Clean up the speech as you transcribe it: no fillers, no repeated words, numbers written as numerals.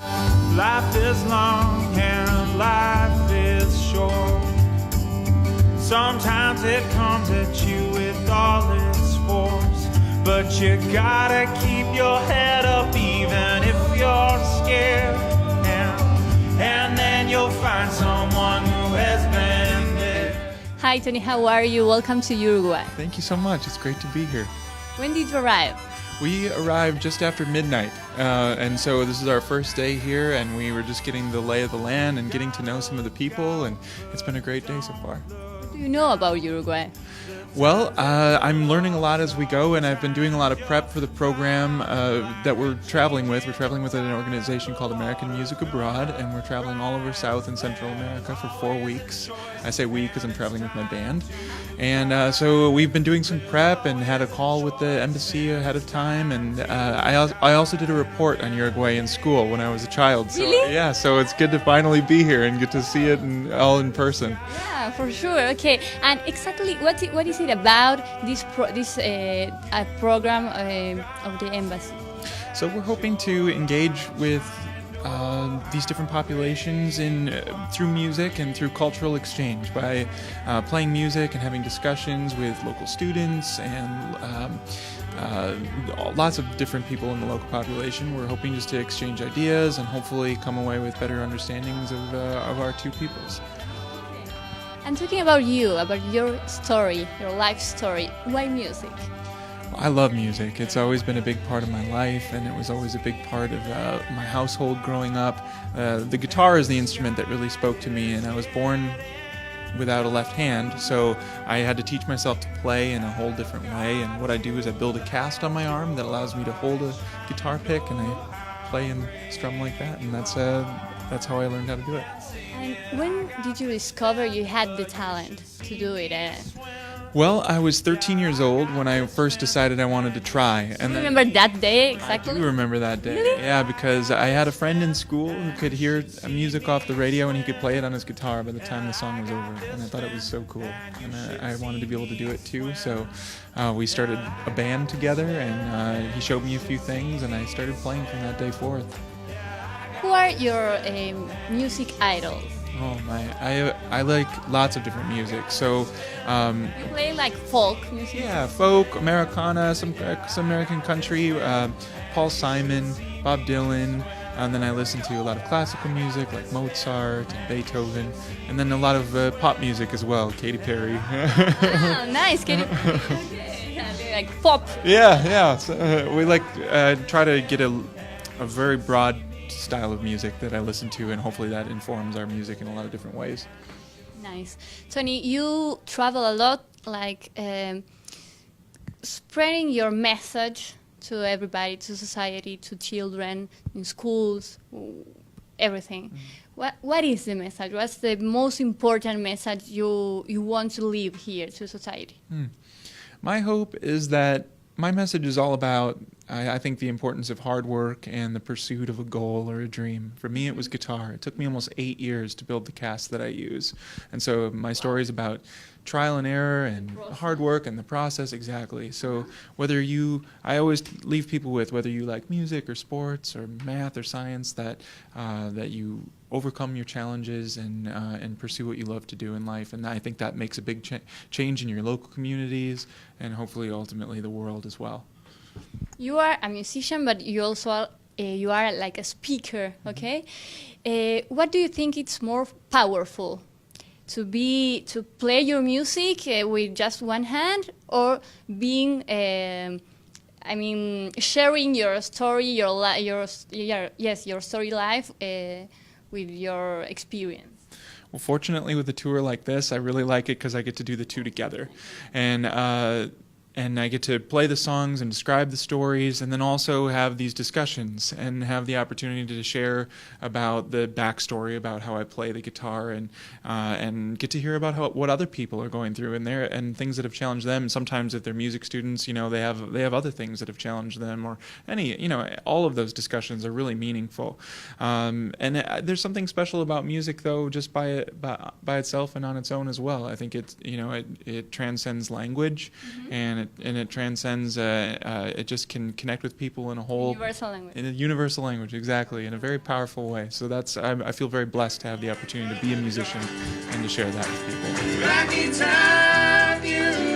Life is long and life is short. Sometimes it comes at you with all its force, but you gotta keep your head up even if you're scared. And then you'll find someone who has been there. Hi Tony, how are you? Welcome to Uruguay. Thank you so much. It's great to be here. When did you arrive? We arrived just after midnight, and so this is our first day here, and we were just getting the lay of the land and getting to know some of the people, and it's been a great day so far. What do you know about Uruguay? Well, I'm learning a lot as we go, and I've been doing a lot of prep for the program that we're traveling with. We're traveling with an organization called American Music Abroad, and we're traveling all over South and Central America for 4 weeks. I say we because I'm traveling with my band. And so we've been doing some prep and had a call with the embassy ahead of time. And I also did a report on Uruguay in school when I was a child. So, really? Yeah, so it's good to finally be here and get to see it all in person. Yeah, for sure. Okay, and exactly what is it about this program of the embassy? So we're hoping to engage with these different populations through music and through cultural exchange by playing music and having discussions with local students and lots of different people in the local population. We're hoping just to exchange ideas and hopefully come away with better understandings of our two peoples. And talking about you, about your story, your life story, why music? I love music. It's always been a big part of my life, and it was always a big part of my household growing up. The guitar is the instrument that really spoke to me, and I was born without a left hand, so I had to teach myself to play in a whole different way. And what I do is I build a cast on my arm that allows me to hold a guitar pick, and I play and strum like that, and that's how I learned how to do it. And when did you discover you had the talent to do it? Well, I was 13 years old when I first decided I wanted to try. And remember that day exactly? I do remember that day. Really? Yeah, because I had a friend in school who could hear music off the radio and he could play it on his guitar by the time the song was over. And I thought it was so cool. And I wanted to be able to do it too. So we started a band together and he showed me a few things and I started playing from that day forth. Who are your music idols? Oh my! I like lots of different music. So you play like folk music? Yeah, folk, Americana, some American country, Paul Simon, Bob Dylan, and then I listen to a lot of classical music like Mozart and Beethoven, and then a lot of pop music as well, Katy Perry. Oh, nice, Katy Perry. Okay. Like pop. Yeah. So, we try to get a very broad style of music that I listen to, and hopefully that informs our music in a lot of different ways. Nice. Tony, you travel a lot, like spreading your message to everybody, to society, to children, in schools, everything. Mm-hmm. What is the message? What's the most important message you want to leave here to society? My hope is that my message is all about, I think, the importance of hard work and the pursuit of a goal or a dream. For me, it was guitar. It took me almost 8 years to build the cast that I use. And so my story is about trial and error and hard work and the process, exactly. So I always leave people with, whether you like music or sports or math or science, that you overcome your challenges and pursue what you love to do in life. And I think that makes a big change in your local communities and hopefully ultimately the world as well. You are a musician, but you also you are like a speaker, okay? What do you think it's more powerful? To play your music with just one hand, or being, sharing your story, your story life with your experience? Well, fortunately, with a tour like this, I really like it because I get to do the two together, and I get to play the songs and describe the stories, and then also have these discussions and have the opportunity to share about the backstory, about how I play the guitar, and get to hear about what other people are going through and things that have challenged them. Sometimes if they're music students, they have other things that have challenged them, or all of those discussions are really meaningful. And there's something special about music, though, just by itself and on its own as well. I think it transcends language, and and it transcends. It just can connect with people in a whole Universal language. in a universal language, exactly, in a very powerful way. So I feel very blessed to have the opportunity to be a musician and to share that with people. Anytime you